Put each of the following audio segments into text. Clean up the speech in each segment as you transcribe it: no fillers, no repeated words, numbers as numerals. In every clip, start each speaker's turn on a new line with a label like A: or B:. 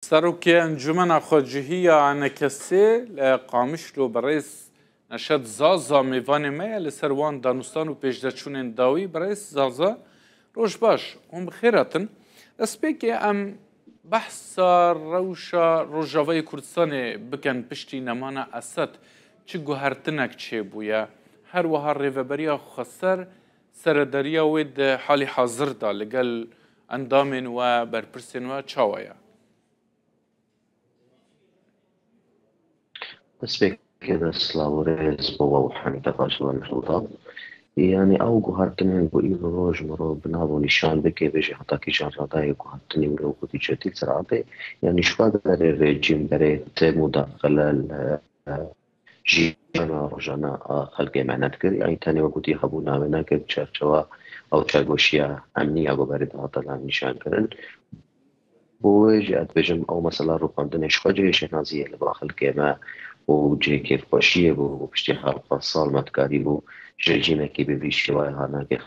A: سروکی انجمن خواجهی عنکسی قامشلو برایس نشد زازا میوان میل سروان دانستان و پیشدچون داوی برایس زازا روش باش هم بخیراتن اسپیکی ام بحث روشا روجاوی کردستان بکن پشتی نمانا اسد چه گوهرتنک چه بویا هر وها ریوبریا خسر سرداریا وید حالی حاضر دا لگل اندامن و برپرسن و چاویا
B: بس كده سلاوريز بابا وحمد قاشوا الخطاب يعني او جوهرتني بقول روج مرو بنابو نشان بكي بيجي حتى كي جان راداي جوهرتني مرو كنت جديد سرعتي يعني شو در الرجيم بريت مداخلة جيانا رجانا خلقي معنا تكر يعني تاني وقتي خبونا منا كد شرشوا او تشاغوشيا امنية وبرد هذا نشان كرن بوجي اتبجم او مثلا رو قندن شخجي شنازية لباخل كيما وجي كيف خوشيه بو بشتي حلقة صال متكاري بو جرجينا كي بيش شواي هانا كي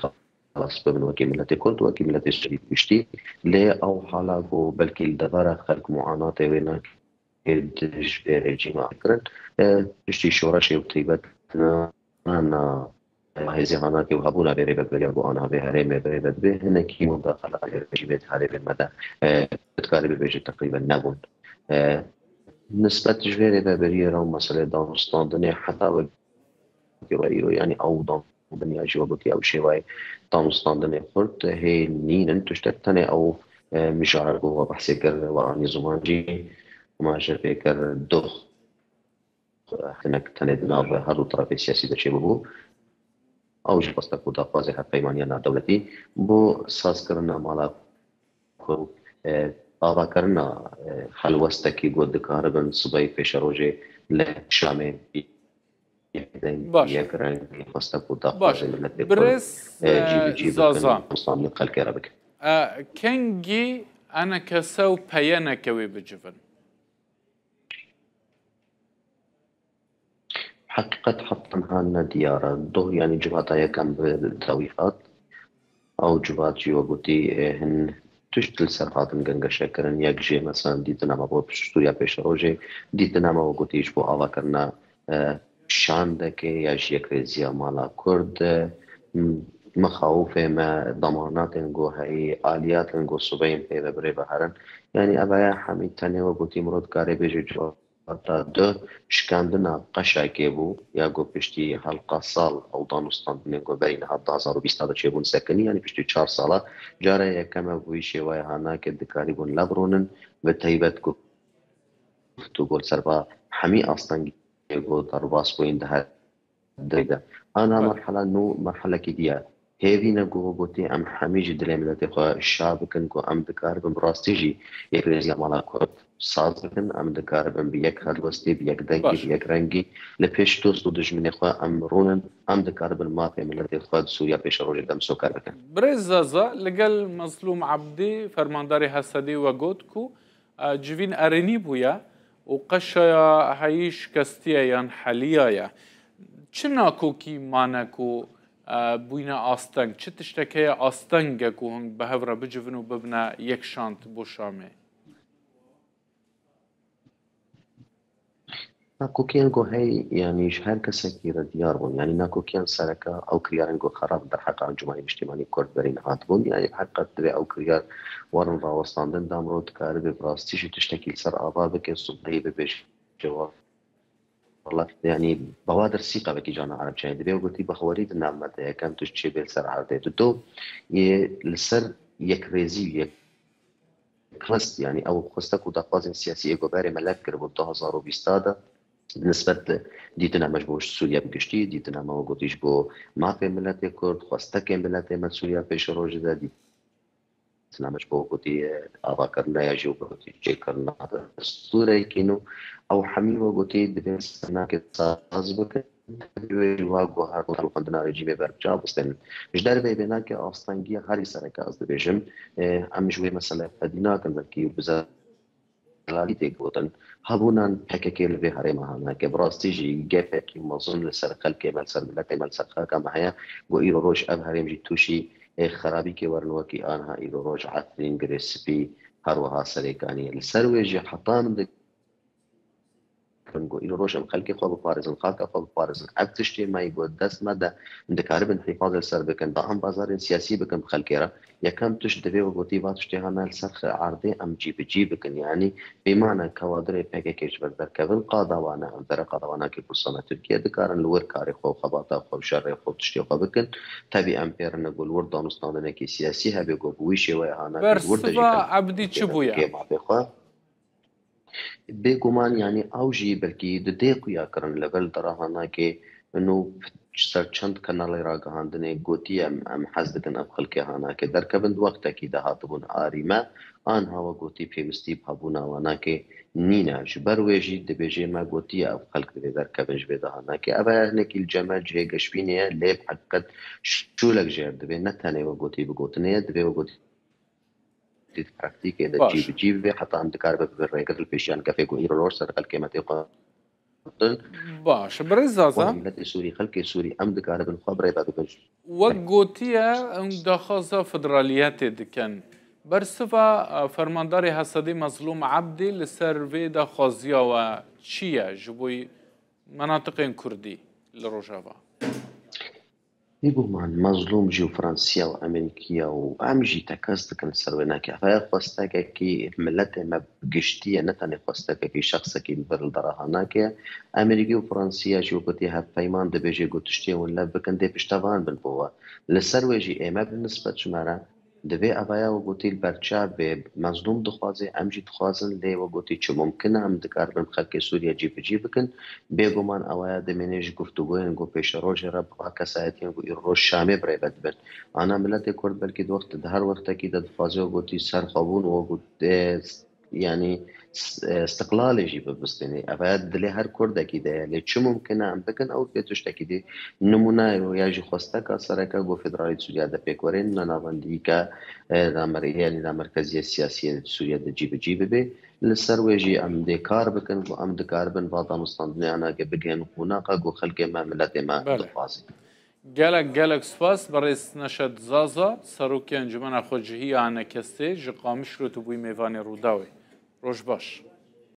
B: خلاص بمن وكي ملتي كنت وكي ملتي الشريف بشتي لي او حالا بو بلكي الدبارة خلق معاناة وينا كدش برجيما اكرن بشتي شورشي وطيبتنا انا هذه هانا كي وهبونا بريبت بيابو انا بهريمه بريبت به هنكي مداخلة رجيمت هاري بالمدى بتكاري بيجي تقريبا نبون نسبة جويري بابرية رو مسألة دانستان دنيا حتى وكيرو يعني أو دنيا جوابتي أو شيء دانستان دنيا خرط هي نين تشتتني أو مش عارف هو بحسي كر واني زمانجي وما شايف كر دخ هناك تاني دناب هادو طرف السياسي ده شيء بو أو جل بستك ودا قاضي حتى إيمانيا دولتي بو ساس كرنا مالا خو آوا کرنا حلوستکی گود کاربن صبحی پیش روزه لشامه
A: باش
B: یک رنگ خسته بودا
A: باش
B: خواهد ملت
A: برس
B: جیب
A: زازا
B: مصامي خلق ربك
A: کنگی انا کسو پیانه کوی بجفن
B: حقيقة حطم هانا ديارة دو يعني جبهات يكم بالتويفات أو جبهات جيوبوتي هن تشتل سرعات جنگا شكرن يك جي مثلا ديتنا ما بو بشتوريا بيش روجي ديتنا ما بو قتيش بو آوا کرنا شاندك يا جيك ريزيا مالا كرد مخاوف ما ضمانات نگو هاي آليات نگو صبين بيبه بري بهرن يعني أبايا حميد تاني وقتي مرود كاري بيجي جو حتى دو شكاندنا قشاكي بو ياغو بشتي حلقة صال أو دانستان بنينغو بين حتى 2020 هذا شيء بون سكني يعني بشتي 4 صالة جاري كما بويشي واي هانا كدكاري بون لبرونن بتهيبت گفتو گل سربا حمي أصلا يقول ضرباس بوين ده دقيقة أنا مرحلة نو مرحلة كديا هذه نقول بوتي أم حمي جدلي من الدقة الشعب كنكو أم دكار براستيجي يكريزي مالا كود صادقن أم دكار بيك هالوستي بيك دنجي بيك رنجي لبيش توس دودج من إخوة أم رونن أم دكار بالماطي من الدقة سوريا بيش روج دم سكر بكن
A: برزازا لقل مظلوم عبدي فرمانداري حسدي وجودكو جوين أريني بويا وقشا هايش كستيا ين حاليا چناكو كي مانكو بوينا آستنگ چه تشتكي آستنگكو هنگ بهورا بجفنو ببنا يك شانت بوشامي
B: ناكوكيان جو هي يعني هر کسی که ديار بون يعني ناكوكيان سرکا او كريارن جو خراب در حق انجمن اجتماعی کرد برین هات بون يعني حقیقت در او كريار ورن راوستاندن دامرود کار به براستیش تشتكي سر آبا بکن صبحی ببیش جواب والله يعني بوادر ثقة بكي جانا عرب شاهد بيه وقلتي بخوريد النعمة كم تشتشي بالسر عرضي دو السر يكريزي يك خست يعني او خستك ودقازن سياسية قباري ملاك كربو 2020 بالنسبة ديتنا مجبوش سوريا بقشتي ديتنا ما وقتيش بو ما في ملتي كرد خواستك ملتي من سوريا بيش روج دا ديتنا مجبو قتي آبا کرنا یا جو قتي جي کرنا دستوري كينو او حمي وقتي دبس سنا كتاز بك واقو هارو خندنا رجيم برجا بستن مش دار بينا كي اصلا هاري سركا از دبيجم ام جوي مثلا فدينا كن كي بزا لالیتی گوتن هبونن حککی لبی هری مهانا که براستیجی گفت که مظن لسر خلق مال سر ملت مال سر خلق ما هيا و ایرو روش اب هریم جی توشی خرابی که ورنو کی آنها ایرو روش عطرین گرسپی هەروەها سەرێکانی لەسەر وێژی حتا من بنگو این روش ام خلقی خواب بپارزن خاک خواب بپارزن اب تشتی مای گود دست مده دکاره بن حفاظ سر بکن با هم بازار سیاسی بکن خلقی را یکم تش دوی و گوتی با تشتی هنال سرخ عرضه ام جی بکن یعنی بیمانه کوادر پکه کش بردر کبل قادوانه ام در قادوانه که بسانه ترکیه دکارن لور کاری خواب خباتا خواب شر خواب تشتی خواب بکن تبی امپیر نقول ور دانستان نکی سیاسی هبی گو بویشه و هانا
A: برسفا عبدی چه بویا؟
B: بێگومان ینی ئەو ژی بەرکی ددێ قویاکردن لەگەل دەڕاهاناکێ من و سەر چەند کەناڵی ڕاگەهاندنێ گوتی ئەم حەز دەکەن ئەم خەڵکی هاناکێ دەرکەبن وەختێکی داهاتبوون ئاریمە ئان هاوە گوتی پێویستی هەبووناواناکێ نینە ji ber wê jî dibêjê me gotiye ev xelk divê derkevin ji vê dahanakê ev hinekî li cem cihê geşbînê ye lê heqet şûlek jêr divê ne tenê we gotî bigotinê ye divê we gotî براكتيكي دا جيب جيب حتى عند كاربة بالريكات البيشيان كافي كوير روش سر خلقي ماتيقا
A: باش برزازا
B: ملت سوري خلقي سوري أم دكاربة خبرة دا بكنش
A: وقوتيا ام داخازا فدراليات دكان برسفا فرمانداري حسدي مظلوم عبدي لسر فيدا خازيا وشيا جبوي مناطق كردي لروجافا
B: بێگومان مەزلوم جی و فرانسیا و ئەمریکیە و ئەمژی تەکەس دکن سەروێناکە فای خۆستەکێکی ملەتێ مە گشتیە نەتەنێ خۆستەکێکی شخصێکی بەرل دەڕەهاناکێ ئەمریکی و فرانسیا جی وگوتی هەفپەیمان دەبێژێ گوتشتێون لە بکەن دێ پشتەوان بن بۆوە لەسەر وێژی ئێمە بنسبەت ژمارە دەبێ ئەڤایە وگوتی بەرچا بێ مەزلوم دخوازێ ئەمجی دخوازن لێ وگوتی چ ممکنە ئەم دکار بن خەڵکی سووریا جیبجی بکن بێگومان ئەوەیە دەمێنێژ گفتوگۆیان گۆ پێشە ڕۆژێرە بڵا کەسایەتیان گو ڕۆژ شامێ برێبەت بن ئانا ملەتی کورد بەلکی دۆخت هەر وەختێکی دەدخوازێ وگوتی سەرخەبوون وەگوت يعني استقلالي جي ببستني أفاد دلي هر كردكي ده لي شو ممكن أم بكن أو بيتوشتكي دي نمونا ياجي خوستك سركا جو فدرالي سوريا ده بيكورين نانافانديكا يعني دا مركزية السياسية سوريا ده جيب بي للسرويجي أم دي كار بكن وأم دي كار بن بعضا مستندني أنا بجين هناك جو خلق ما ملاتي ما دفازي
A: گەلک سپاس بەڕێز نەشەد زازا سەرۆکی ئەنجومەنە خۆجهیە ئانەکەستێ ji qamişlo tu bûyî mêvanê Rûdawê. Roj baş.